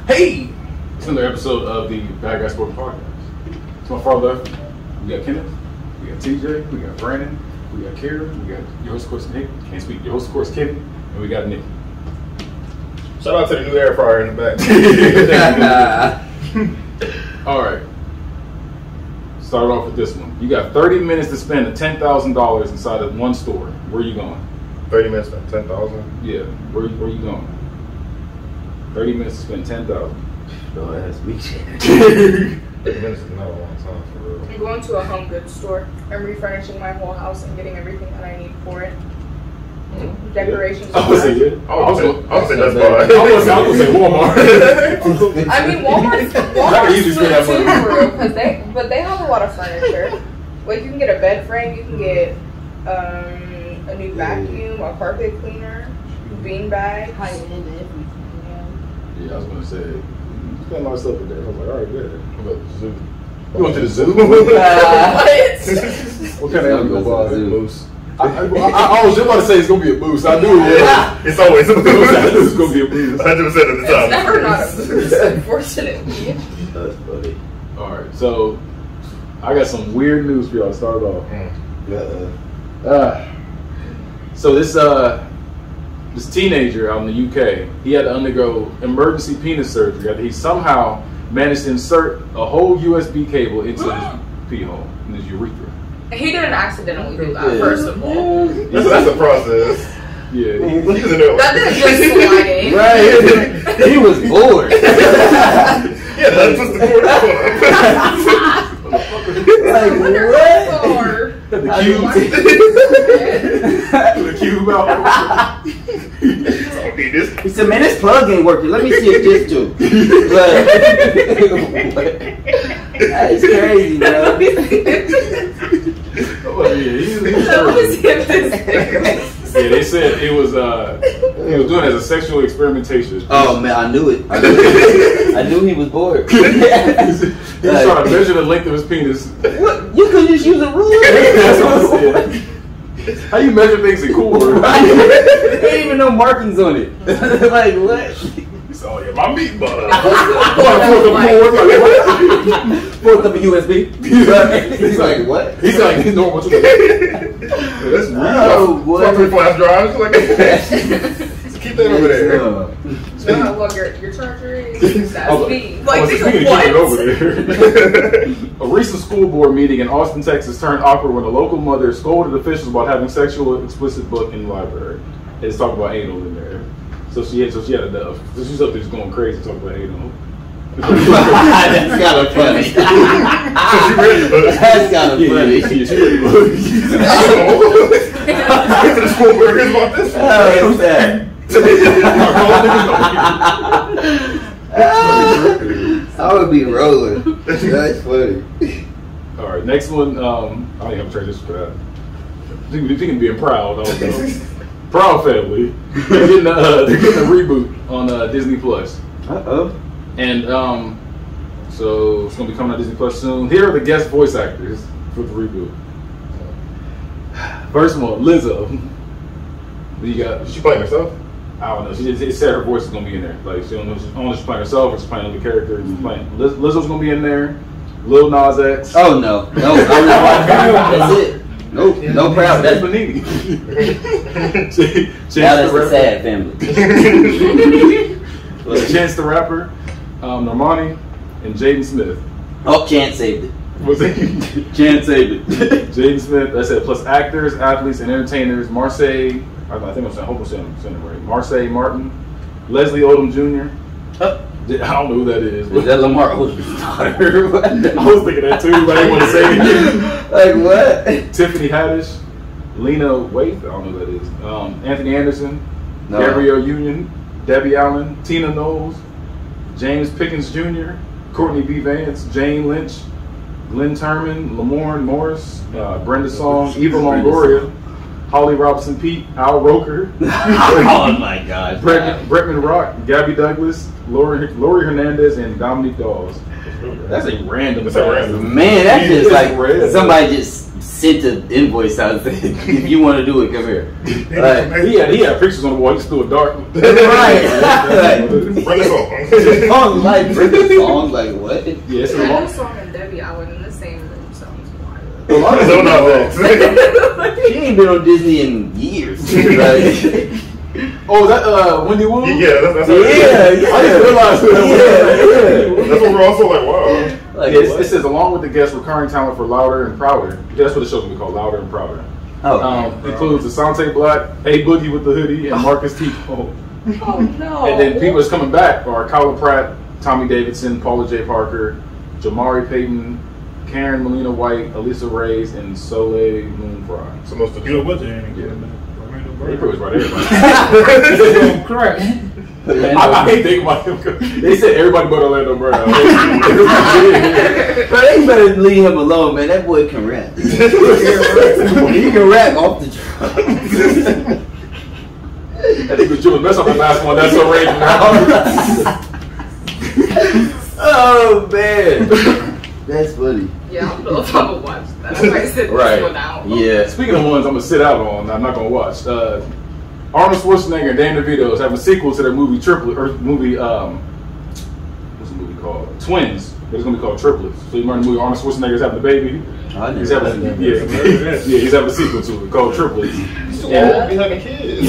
Hey! It's another episode of the Bad Guy Sports Podcast. To my far left, we got Kenneth, we got TJ, we got Brandon, we got Karen, we got your host, of course, Nick. Can't speak. Your host, of course, Kenny, and we got Nick. Shout out to the new air fryer in the back. Alright. Start off with this one. You got 30 minutes to spend $10,000 inside of one store. Where are you going? 30 minutes for 10,000? Yeah. Where are you going? 30 minutes to spend 10,000. No, that's me. 30 minutes is not a long time for real. I'm going to a home goods store. I'm refurnishing my whole house and getting everything that I need for it. Decorations. I was saying, yeah. I was saying that's fine. I was gonna say Walmart. I mean, Walmart's good too, for real, but they have a lot of furniture. Like you can get a bed frame, you can get a new vacuum, a carpet cleaner, bean bags. High-end everything. Yeah, I was gonna say, you spent a lot of stuff in there. I was like, all right, good. What about the zoo? You went to the zoo? What kind of animal you go buy? Moose. I was just about to say it's gonna be a moose. I knew it. Yeah. It's always a moose. I knew it was gonna be a moose. 100% of the time. It's never not a moose, unfortunately. That's funny. All right, so I got some weird news for y'all to start off. So this teenager out in the UK, he had to undergo emergency penis surgery after he somehow managed to insert a whole USB cable into his pee hole, in his urethra. He didn't accidentally do that, first of all. That's a process. Yeah. That didn't just slide in. Right. He was bored. Yeah, that's just the cord Like, The cube out. He said, man, this plug ain't working. Let me see if this do. That's crazy, bro. Yeah, they said he was doing it as a sexual experimentation. Oh man, I knew it. I knew he was bored. He was trying to measure the length of his penis. What? You could just use a ruler. That's what I said. How you measure things in cooler? There ain't even no markings on it. Like what? He said, "Oh yeah, my meat butter." Fourth of a USB. He's like, what? He's like, he's normal. That's weird. Oh, what? 3 flash drives. Like, keep that over there. No, look, your charger is. That's me. Like, keep it over there. A recent school board meeting in Austin, Texas turned awkward when a local mother scolded officials about having sexual explicit book in the library. It's talking about anal in there. So she had enough. So she's up there just going crazy talking about anal. That's kind of funny. So she read the book. That's kind of funny. She read the book. Get to the school burgers about this. Oh, what's that? I would be rolling. That's funny. All right, next one. I don't even have a transition for that. Thinking of being proud. I don't know. Proud Family. They're getting a reboot on Disney Plus. And so it's gonna be coming on Disney Plus soon. Here are the guest voice actors for the reboot. First one, Lizzo. Who you got? Is she playing herself? I don't know. She said her voice is gonna be in there. Like she don't know if she's playing herself or she's playing other characters. Lizzo's gonna be in there. Lil Nas X. Oh no, I'm not. That's it. Nope, no problem. That's Panini. Now that's a sad family. Chance the Rapper, Normani, and Jaden Smith. Oh, Chance saved it. Was it? Chance saved it. Jaden Smith. That's it. Plus actors, athletes, and entertainers. Marseille. I think I hope I'm saying it right. Marseille Martin, Leslie Odom Jr. I don't know who that is. Is that Lamar Odom's daughter? I was thinking that too, but I didn't want to say it. Like what? Tiffany Haddish, Lena Waithe, I don't know who that is. Anthony Anderson, No. Gabrielle Union, Debbie Allen, Tina Knowles, James Pickens Jr., Courtney B. Vance, Jane Lynch, Glenn Turman, Lamorne Morris, Brenda Song, Eva Longoria, Holly Robinson Pete, Al Roker, Oh my God. Bretman Rock, Gabby Douglas, Lori Hernandez, and Dominique Dawes. That's a random. That's a random. Man, that's just like red. somebody just sent an invoice out saying, if you want to do it, come here. He had pictures on the wall. He just threw a dart. Right. Bring us on. Bring the song, like what? Yeah, it's a That long. song and Debbie Allen in the same room sounds wild. A lot of Don't know that. She ain't been on Disney in years. Like, Oh, is that Wendy Wu? Yeah, that's yeah. I didn't realize that. That's what we're also like, wow. Like, It what? says along with the guest recurring talent for Louder and Prouder. That's what the show's gonna be called, Louder and Prouder. Oh, Includes Asante Black, A Boogie with the hoodie, and Marcus T. Oh no. And then people that's coming back are Kyla Pratt, Tommy Davidson, Paula J. Parker, Jamari Payton, Karen Melina White, Alyssa Reyes, and Soleil Moonfry. So most of the You know what they ain't Yeah. getting He probably was right everybody. correct. I hate thinking about him. They said everybody but Orlando Brown. but they better leave him alone, man. That boy can rap. He can rap off the drum. I think was Jimmy Best on the last one. That's so raging now. Oh man, that's funny. Yeah, I don't know if I'm gonna watch that. I might sit Right. this one out. Yeah. Speaking of ones I'm gonna sit out on, I'm not gonna watch. Arnold Schwarzenegger and Danny DeVito is having a sequel to their movie Triplet, or movie what's the movie called? Twins. But it's gonna be called Triplets. So you remember the movie Arnold Schwarzenegger's having a baby? I He's never having heard yeah, he's having a sequel to it called Triplets. He's too old to be having kids. He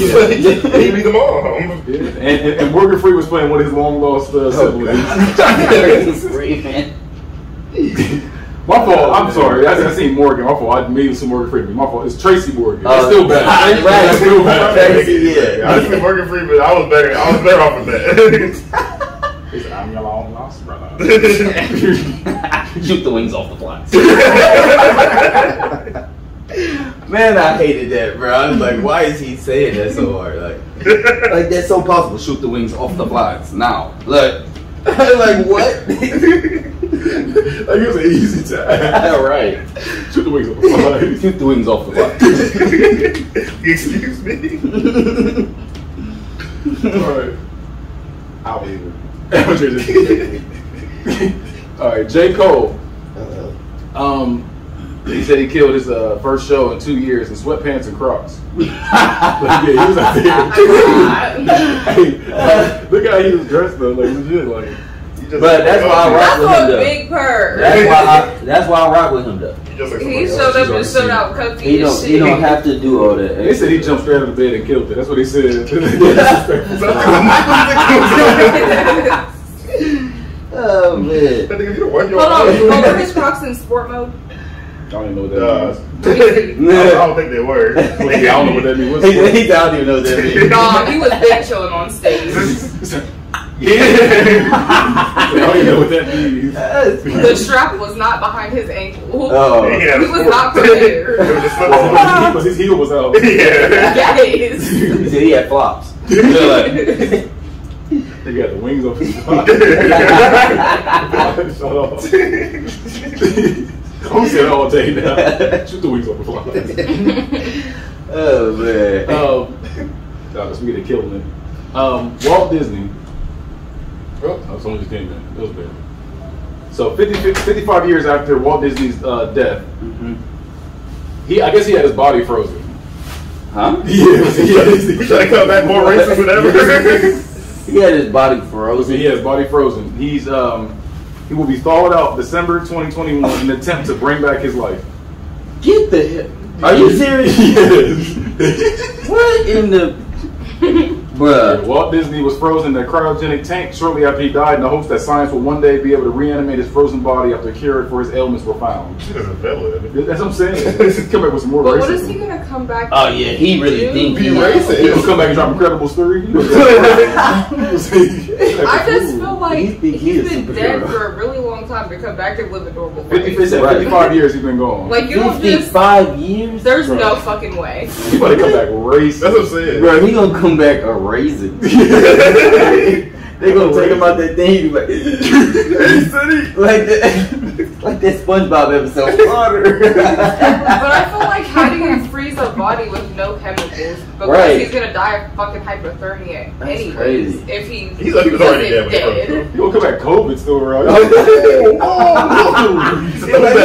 be the mom. Yeah. And Morgan Freeman was playing one of his long lost siblings. My fault. I'm sorry. I seen Morgan. My fault. I made some Morgan Freeman. My fault. It's Tracy Morgan. It's still bad. Right. It's still bad. Tracy, yeah. I just Morgan Freeman. I was better off with that. He said, "I'm your long lost brother." Shoot the wings off the fly. Man, I hated that, bro. I was like, why is he saying that so hard? Like that's so possible. Shoot the wings off the flies now. Like what? Like it was an easy time. Right. Shoot the wings off the fly. Shoot the wings off the fly. Excuse me. All right. I'll leave it. All right, J. Cole. He said he killed his first show in 2 years in sweatpants and Crocs. Yeah, he was out there. Look how he was dressed though, like legit, like. But that's why I rock That's with him a though. big purr. That's why I rock with him though. He showed up and showed out comfy He as shit. don't have to do all that. They said he jumped straight out of the bed and killed it. That's what he said. Oh man. Hold on, were his Crocs in sport mode? I don't even know what that I don't think they were. means. I don't know what that means. What's He don't even know that means. Nah, he was big chilling on stage. Yeah. I don't even know what that means. The strap was not behind his ankle. Oh. Yeah, He was not prepared. Well, his heel was out. Yeah. Guys. He said he had flops. They're like, He got the wings off his body. Shut up. I'm saying it all day now. Shoot the wings off the fly. oh man. Speaking of killing it. Walt Disney. Oh, someone just came in. That was bad. So 55 years after Walt Disney's death, I guess he had his body frozen. Huh? Yes, He tried to come back more racist than ever. He had his body frozen. He has body frozen. He will be thawed out December 2021 in an attempt to bring back his life. Get the hell. Are you serious? Yes. What in the bruh? Walt Disney was frozen in a cryogenic tank shortly after he died in the hopes that science would one day be able to reanimate his frozen body after a cure for his ailments were found. She doesn't feel it. That's what I'm saying. He's come back with some more But racism. what is he gonna come back? Oh yeah, he really do? think Be he racist. He gonna come back and drop Incredible story. I just feel like He think he he's is been superhero. dead for a really long time to come back and live a normal life. 55 years he's been gone. Like you don't just. 55 years. There's Bro. no fucking way. He about to come back racist. That's what I'm saying. Bro, he gonna come back a raisin. They gonna take him out that thing. He be like, like that SpongeBob episode. Water. But I feel like how do you freeze a body with no chemicals? Because Right. he's gonna die of fucking hypothermia That's anyways. crazy. If he He's like, he was already dead when he dead. He gonna come back COVID still around. Like,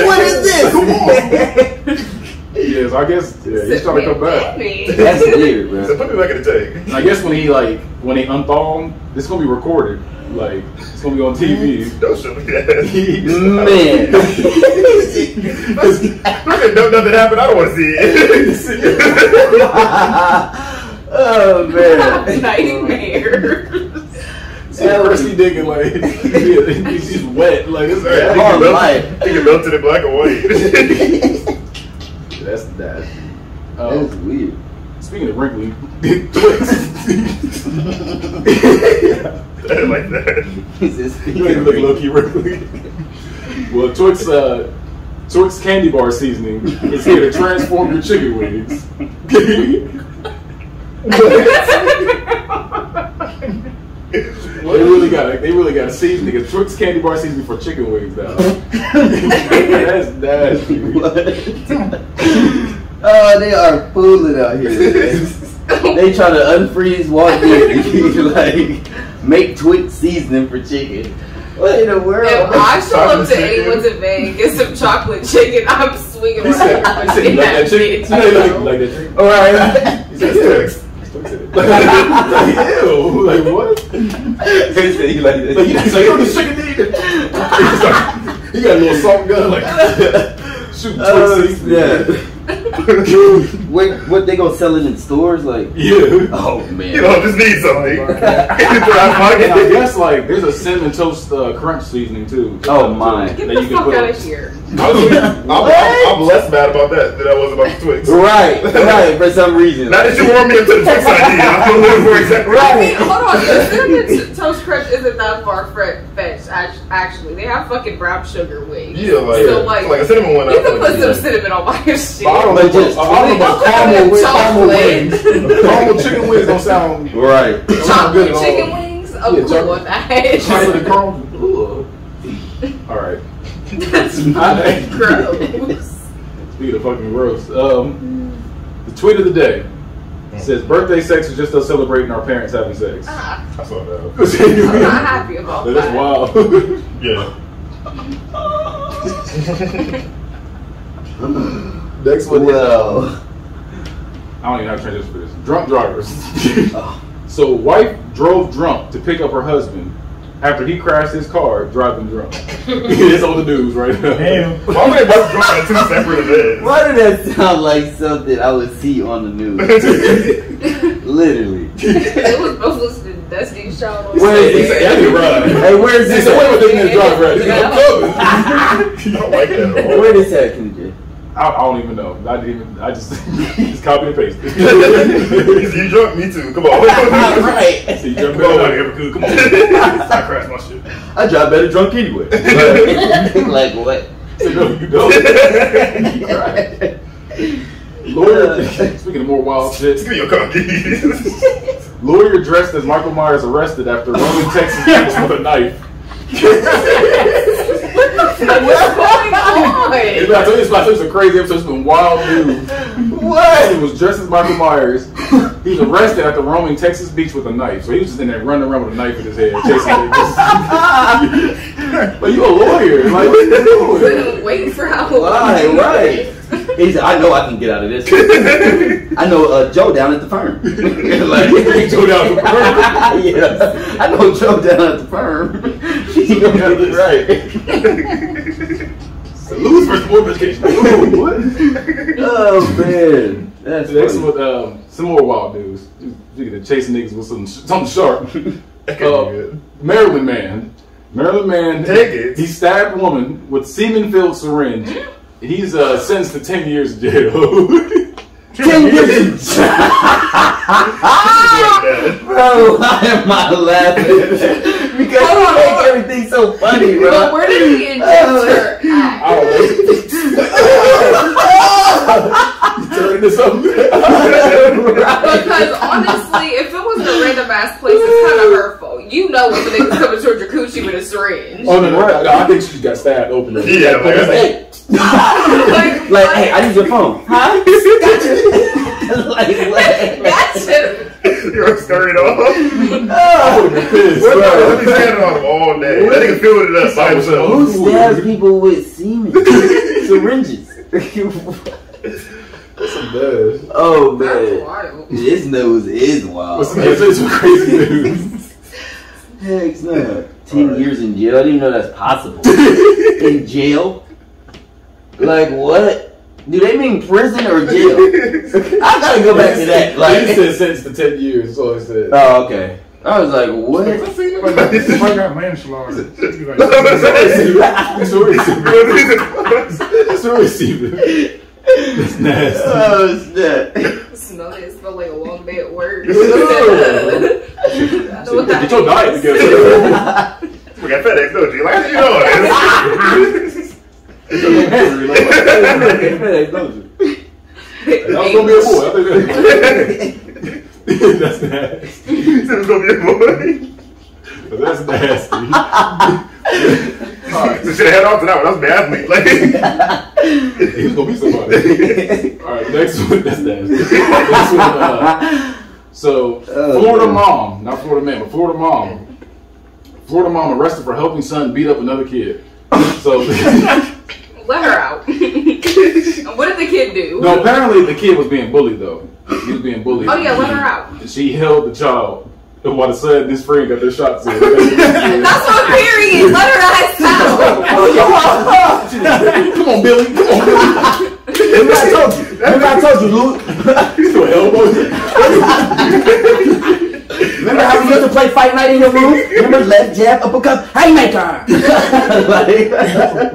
what is this? Yeah, so I guess he's trying to come back. That's weird, bro. So put me back in the tank. I guess when he unthaw him, this is gonna be recorded. Like it's gonna be on TV. Don't show me that. Man. Nothing happened. I don't want to see it. Oh man. Nightmare. See Christy digging like he's just wet. Like it's I think it melted in black and white. That's that. That's weird. Speaking of wrinkly, Twix. I didn't like that. You ain't look low-key wrinkly. Well, Twix candy bar seasoning is here to transform your chicken wings. They really got a seasoning. It's Twix candy bar seasoning for chicken wings now. That's nasty. Oh, they are fooling out here. They try to unfreeze Walt Disney, like make Twix seasoning for chicken. What in the world? If I show up to anyone's event and get some chocolate chicken, I'm swinging right He said, you like that chicken? You know you like that chicken? All right. He said, Twix. Like, ew, like what? He said he like that. Like, he's like, yo, this chicken either. He got a little salt gun, like, shoot Twix. Yeah. What they gonna sell it in stores? Like, yeah. Oh man. You don't just need something. I guess like there's a cinnamon toast crunch seasoning too. Oh my. Get the fuck out of here. I'm less mad about that than I was about the Twix. Right. For some reason. Now that you warmed me up to the Twix idea, I'm looking for exactly I mean, hold on. The cinnamon toast crunch isn't that far fetched. Actually, they have fucking brown sugar wings. Yeah, like, so, like a cinnamon one. You can put some cinnamon on my shit. I don't know about caramel wings. Caramel chicken wings don't sound right. Chocolate chicken wings? I'm cool with that. Chocolate and caramel. All right. That's fucking gross. Speaking of fucking gross, the tweet of the day says birthday sex is just us celebrating our parents having sex. I saw that. I'm not happy about that. That's wild. Yeah. Next one. Well, I don't even have transition for this. Drunk drivers. So wife drove drunk to pick up her husband after he crashed his car driving drunk. It's on the news right now. Damn. Why would they both drunk at two separate events? why did that sound like something I would see on the news? Literally. It was both listening to Destiny's Child. Where is this? Hey, where's this? Wait, what they drive right? I don't like that at all. Where is that, Kenny J? I don't even know. I just copy and paste it. You drunk? Me too. Come on. Right. So you jump Come on, in. ever could. Come on. I crashed my shit. I drive better drunk anyway. Like what? So no, you don't. Right. Lawyer, speaking of more wild shit, Give me your car keys. lawyer dressed as Michael Myers arrested after roaming Texas beach with a knife. What's going on? I told you this was a crazy episode. It's been wild news. What? He was dressed as Michael Myers. He was arrested after roaming Texas beach with a knife. So he was just in there running around with a knife in his head, chasing niggas. But you a lawyer? Like what you doing? Waiting for Halloween. Right. He said, I know I can get out of this. I know Joe down at the firm. Like, Joe down at the firm? Yeah. I know Joe down at the firm. She's gonna get it right. Lose first board education. What? Oh man. That's The next funny. one, some more wild news. Speaking of chasing niggas with something sharp. That could be good. Maryland man. Take it. He stabbed a woman with semen-filled syringe. He's sentenced to 10 years in jail. 10 years. Bro, why am I laughing? Because you make everything so funny, bro. But where did he inject her at? I don't know. You turn into something. Because honestly, if it was in a random ass place, it's kind of hurtful. You know when the nigga's coming towards your coochie with a syringe. Oh, no, I think she just got stabbed open. Yeah, like, Hey. Like, hey, I need your phone. Huh? Gotcha. Like, what? Gotcha. You're scurried off. Oh, Pissed, What bro. the he's standing on him all day. That nigga filled it up by himself. who stabs people with semen? Syringes. does. Oh That's man, wild. this news is wild. What's some crazy news? Heck no. 10 years in jail. I didn't even know that's possible. In jail? Like what? Do they mean prison or jail? I gotta go back to that. Like, He said sentence to 10 years. That's all I said. oh, okay. I was like, what? If I got manslaughter, you like, That's what we see. That's nasty. Oh, snap. Smell it. It smell like a long day at work. Get your diet together. We got FedEx, don't you? Like, how you know Get your little hammer, like, Don't you? that was gonna be a boy. I think that's nasty. He said it's gonna be a boy. But that's nasty. Alright, so should have head off to that one. That was an athlete. Like, He was gonna be somebody. Alright, next one. That's nasty. Next one. So, Florida mom, not Florida man, but Florida mom. Florida mom arrested for helping son beat up another kid. So, Let her out. What did the kid do? no, apparently the kid was being bullied though. He was being bullied. Oh yeah, let her out. She held the child while the son and his friend got their shots in. That's what period. Let her ass out. Come on, Billy. Come on, Billy. Remember I told you, Luke. He's doing elbows. Remember how we used to play Fight Night in your room? Remember left jab, uppercut, haymaker.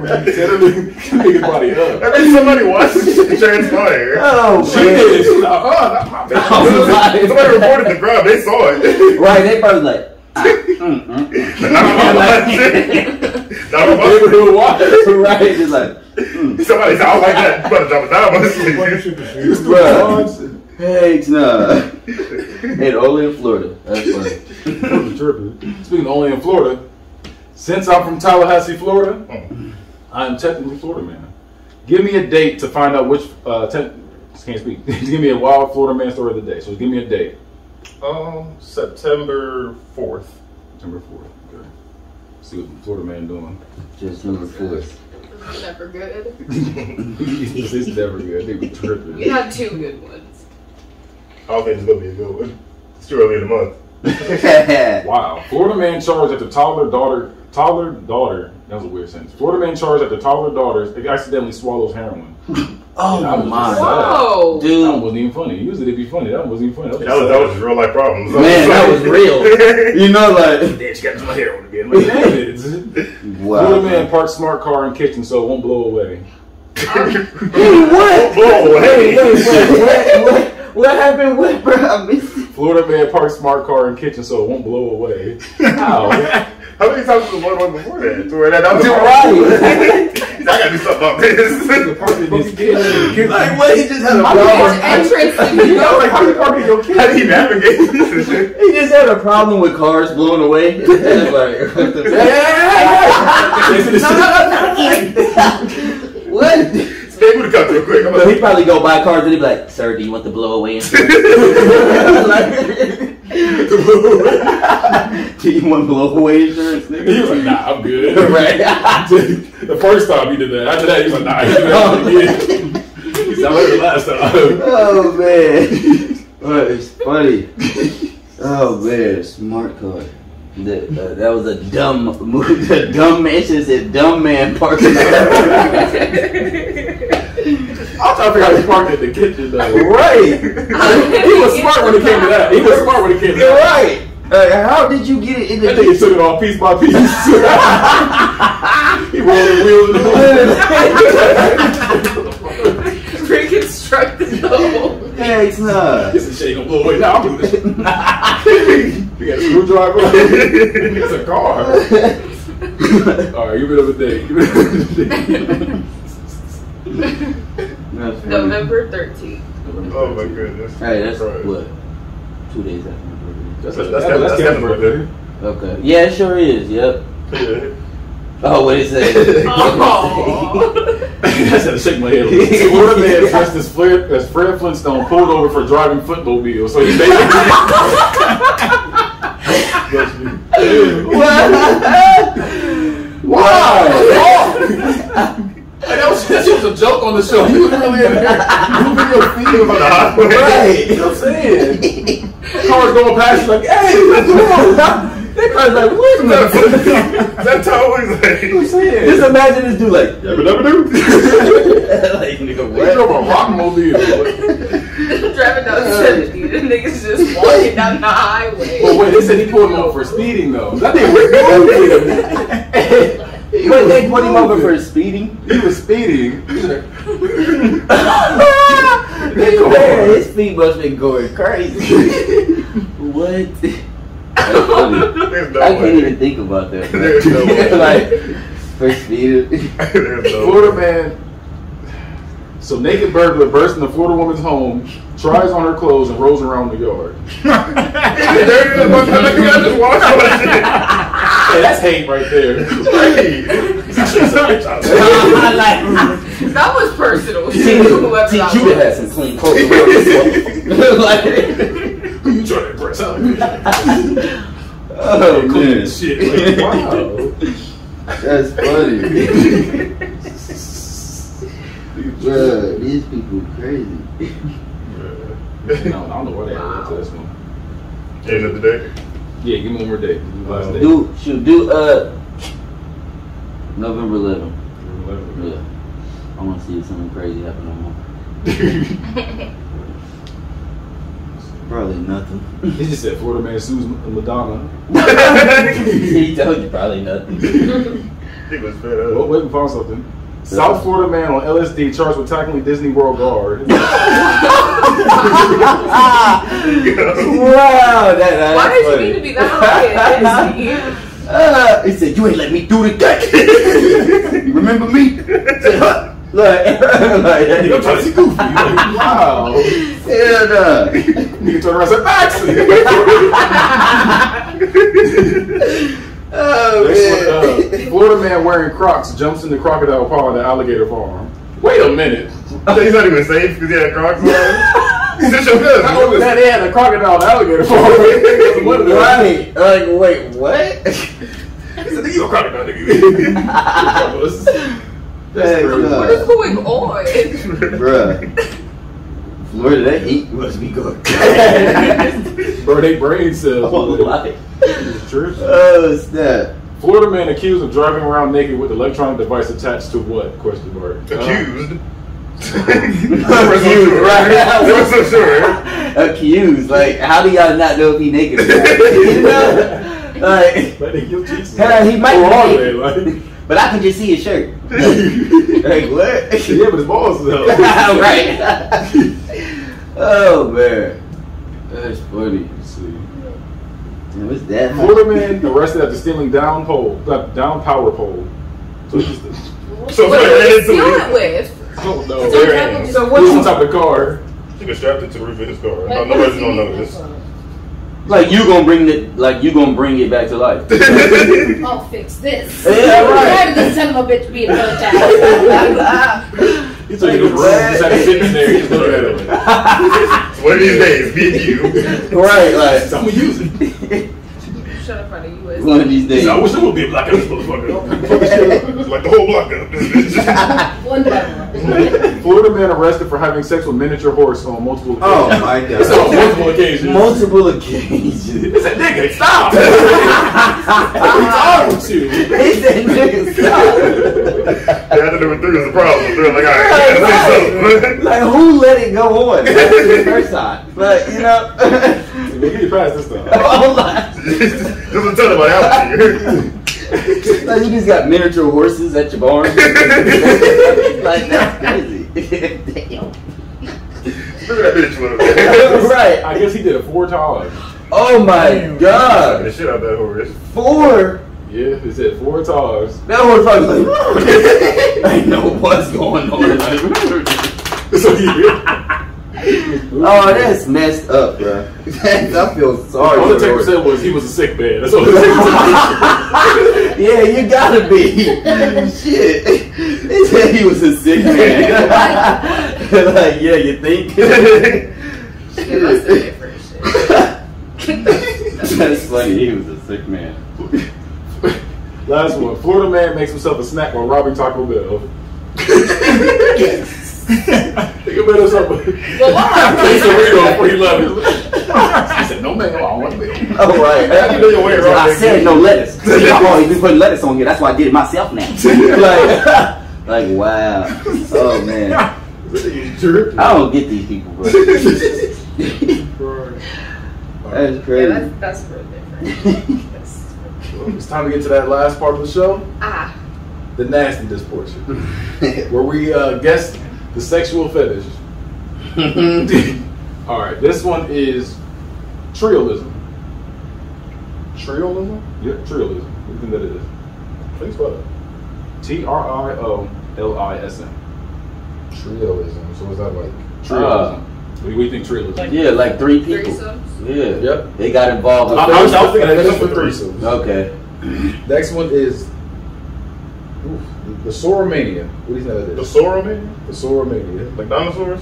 Nigga body up. I think somebody watched the transpire. Oh, She man. did. She was like, oh, not my bad. Somebody reported the crowd. They saw it. Right, they probably like, I don't know about shit. I don't know They about were watch. right, just like, somebody said, I was like that. You better drop it down. bruh. Heck nah. And only in Florida. That's funny. Speaking of only in Florida, since I'm from Tallahassee, Florida, I am technically Florida man. Give me a date to find out which can't speak. Give me a wild Florida man story of the day. So give me a date. September 4th. September 4th. Okay. See what the Florida man doing. Just number 4. Never good. This is never good. They be tripping. You had 2 good ones. I don't think it's gonna be a good one. It's too early in the month. Wow. Florida man charged after toddler daughter. That was a weird sentence. Florida man charged after toddler daughter accidentally swallows heroin. Oh my Whoa. That dude. wasn't even funny. Usually it'd be funny. That wasn't even funny. That was just real life problems. Man, that was real. You know, like, Damn, she got my heroin again. Like, damn it. wow. Florida man parked smart car in kitchen so it won't blow away. What? Blow away. What happened? What, bro? I missed it. Florida man parked smart car in kitchen so it won't blow away. How? How many times was the one before that? To where that was You're I gotta do something about this. Like, what? He just had a His problem. entrance to New York. Like, how you parking your kid? How do you navigate? He just had a problem with cars blowing away. It's like, what the What? They would have come real quick. I'm So like, he'd probably go buy cars and he'd be like, sir, do you want the blow away insurance? Do you want blow away insurance, He nigga? was like, nah, I'm good. Right. The first time he did that. After that, he was like, nah, he did that again. He said, I heard it last time. Oh, man. Oh, it's funny. Oh, man. Smart car. That was a dumb move. The dumb man should have said dumb man parking. I'm trying to figure out how he parked in the kitchen, though. Right. He was smart when it came to that. He was smart when it came to You're that. right. How did you get it in the That nigga took it off piece by piece. He rolled the wheels. Reconstructed the whole. Hey, it's not. This is shit gonna blow away. Now I'm doing this shit. We got a screwdriver. It's a car. Alright, give it up a day. Give it up a day. November 13th. oh my goodness. Hey, that's Right. what? 2 days after my birthday. That's Kevin's birthday. Okay. Yeah, it sure is. Yep. Yeah. Oh, what is it? I just had to shake my head. Florida man dressed as Fred Flintstone pulled over for driving footmobile. So he basically. Why? That was That shit was a joke on the show. You was really in there moving your feet on the highway. Right. You know what I'm saying? Cars going past you like, hey, what's wrong? That car's like, wait a minute. That's always like. You know what I'm saying? Just imagine this dude like, Yabba-dabba-doo. like nigga, He drove a rockmobile. Driving down 70, the niggas just walking down the highway. But wait, they said he pulled him over for speeding though. That thing was moving. Wait, they put him over for speeding? He was speeding. Man, his feet must have been going crazy. What? That's funny. There's no I can't way. even think about that. There's no way. Like, for speeding. There's no Florida way. man. So naked burglar bursts into Florida woman's home, tries on her clothes, and rolls around the yard. Hey, That's hate right there. That was personal. Teach Whoever that you to was. have some clean clothes. Like, Who you trying to impress? oh Clean man, shit. Like, wow. that's funny. Bruh, these people crazy. No, I don't know where they are to this one. End of the day. Yeah, give me one more day. Last day. Do November 11th. Yeah, I want to see something crazy happen on more. Probably nothing. He just said Florida man sues Madonna. He told you probably nothing. He was fed up. Well, wait, we found something. South Florida man on LSD charged with tackling Disney World guard. Wow, that's Why did you funny. need to be that high? He said, "You ain't let me do the thing." You remember me? Like, I'm trying to see Goofy. Like, wow. hell no. Nigga turned around and said, Maxie. Oh Next man. one, Florida man wearing Crocs jumps in the crocodile pond at alligator farm. Wait a minute. He's not even safe because he had Crocs on. He's just your cousin. Not only that, they had a crocodile at alligator farm. What the Right? Like, wait, what? He said, nigga, you a crocodile, nigga. That's What is going on? bruh. Florida, that heat must be good. Bro, they brain cells. Oh, like. It's true. Oh, snap. Florida man accused of driving around naked with electronic device attached to what? Question mark. Accused. Accused, right? They were so sure. Accused. Like, how do y'all not know if he naked or not? You know? Like, Like they guilt cheeks. he might be Or are naked, they? Like, but I can just see his shirt. Like, what? yeah, but his balls is out. Right. Oh, man. That's funny. Let's see. Man, what's that? Florida man arrested after stealing down power pole. So he's just, So What did they steal so it with? I don't know. Bare hands. So He what was on you, top of the car. He was strapped it to the roof of his car. Like, Nobody's gonna know this. like, you gonna bring it back to life? I'll fix this. Yeah, right. Why did this son of a bitch be a protest? He took his room, just had to sit in there. He just looked at him. One of these days, me and you. Right, like, I'm gonna use it. Shut up out of US. one of these days. I wish it would be a black ass motherfucker. It's like the whole block up. One by one. Florida man arrested for having sex with miniature horse on multiple occasions. Oh my It's god. on multiple occasions. Multiple occasions. He said, nigga, stop! What's wrong with you? He said, nigga, stop. Yeah, number 3 was the problem. They're like, all right, you gotta say something. Like, who let it go on? That's the first time. But, you know. Nigga, you passed this stuff. Oh my. Just a ton of my out here. Like, you just got miniature horses at your barn. Like, that's crazy. Damn. Look at that bitch one. Right. I guess he did it 4 times. Oh my The god. shit out that horse. 4? Yeah, he said 4 times. That horse probably like, I know what's going on. Like, So yeah. oh, that's messed up, bro. I feel sorry. All the for taker the said was he was a sick man. That's all the taker said. Yeah, you gotta be. Shit. They said he was a sick man. Like, yeah, you think? Shit, that's the different shit. That's funny. He was a sick man. Last one. Florida man makes himself a snack while robbing Taco Bell. Think about us up. Well, Rito free love. He said, no man, I don't want to. Oh, right. You know your way around I that said game. no lettuce. I've always been putting lettuce on here. That's why I did it myself now. like wow. Oh, man. I don't get these people, bro. That's crazy. yeah, that's real different. Well, it's time to get to that last part of the show. The nastiness portion. Where we guess the sexual fetish. Alright, this one is triolism. Triolism? Yeah, triolism. What do you think that is? Please what? Triolism. Triolism. So is that like? Triolism. What do you think triolism? Yeah, like 3 people. Threesomes? Yeah. Yep. They got involved with I was thinking that's for threesomes. Okay. Next one is the Soromania. What do you think that The is? Soromania? The Soromania. Like dinosaurs?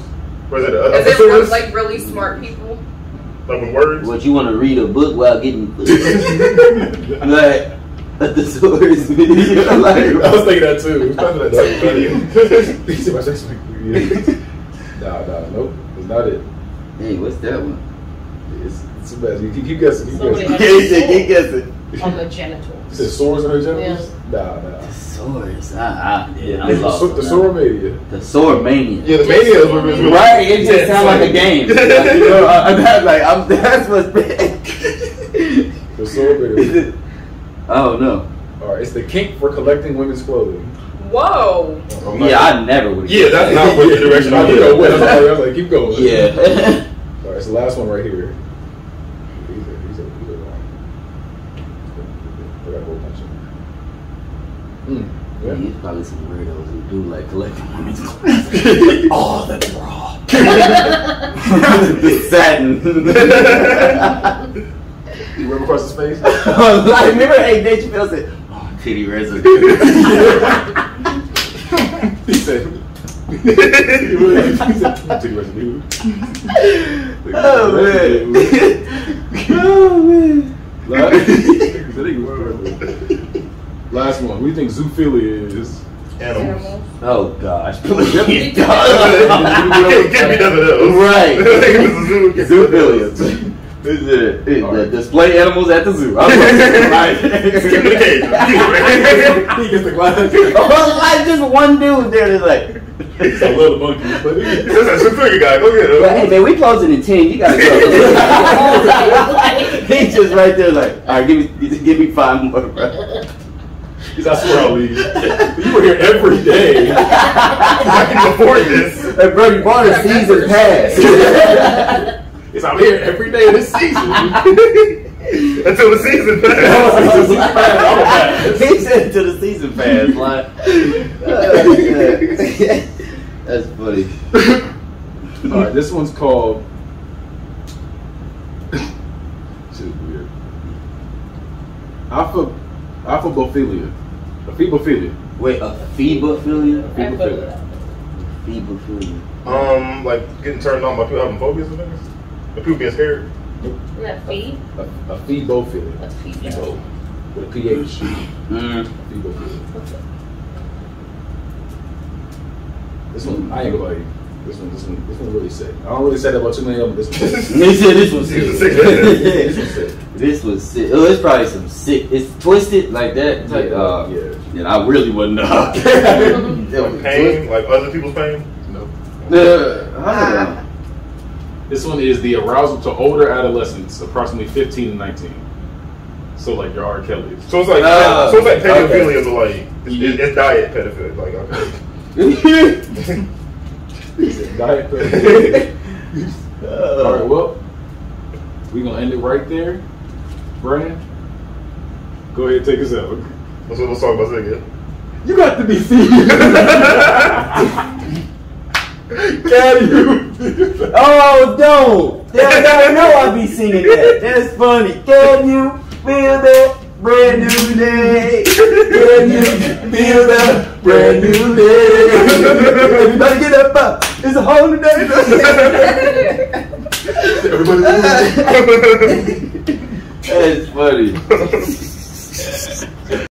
Or is it Is it thesaurus? like really smart people? Like with words? What, you want to read a book while getting like a thesaurus video? Like, I was thinking that too. He said my sex video. Nah, nope. It's not it. hey, what's that one? It's the best. You keep guessing. Keep Somebody guessing. has He said, keep guessing. on the genitals. You said sores on her genitals? Nah. Thesaurus. Yeah, I'm It's lost. the Soromania. The sword mania. Yeah, the mania is what it is. Right, it just sounds like a game. Like, you know, that's what's bad. The Soromania. I don't know. Alright, it's the kink for collecting women's clothing. Whoa. Yeah, I never would. Yeah, that's not what the direction I I go would with. go. I was like, keep going. Yeah. Alright, it's the last one right here. These are wrong. I got a whole bunch of them. Yeah. There's probably some weirdos who do like collecting women's clothes. Oh, the bra. The satin. You rub across his face? Like, remember, hey, Dave Chappelle said, oh, titty residue. He said, titty residue. Oh, man. Oh, man. Last one. What do you think zoophilia is? Animals. Oh, gosh. Give me none of those. Right. Zoophilia. Zoophilia. The display animals at the zoo. I'm right. Skip the cage. He gets the glass. Like just one dude there that's like, I love the monkeys, but That's a Zoophilia guy. Go get but him. hey man, we closing in 10. You gotta go. He's just right there like, all right, give me 5 more, bro. I swear I'll leave. You were here every day. I can afford this. Hey, bro, you bought a season pass. It's out here every day of this season. Until the season passes. He said to the season pass, like, that's funny. All right, this one's called. Shit is weird. Aphobophilia. Aphobophilia. Wait, a phobophilia? Aphobophilia. Phobophilia. Like getting turned on by people having phobias and things? The people being scared? Isn't that feed? Aphobophilia. That's feed. Phobo. With a PH. Aphobophilia. This one, I ain't gonna lie to you. This one really sick. I don't really say that about too many of them. This one sick. They said this was sick. This one sick. This was sick. Oh, it's probably some sick. It's twisted like that. It's like, Yeah. yeah, I really wouldn't know. Like pain? Like other people's pain? No. I don't know. This one is the arousal to older adolescents, approximately 15 to 19. So like your R. Kelly's. So it's like pedophilia, but like it's diet pedophilia. Like okay. Diet Coke. All right, well, we're gonna end it right there. Brian, go ahead and take us out. Let's talk about it again. You got to be serious. Can you? Oh, don't! I know I'll be singing that. That's funny. Can you feel that brand new day? Can you feel that brand new day? Everybody get up! It's a whole new day. Everybody. That's funny.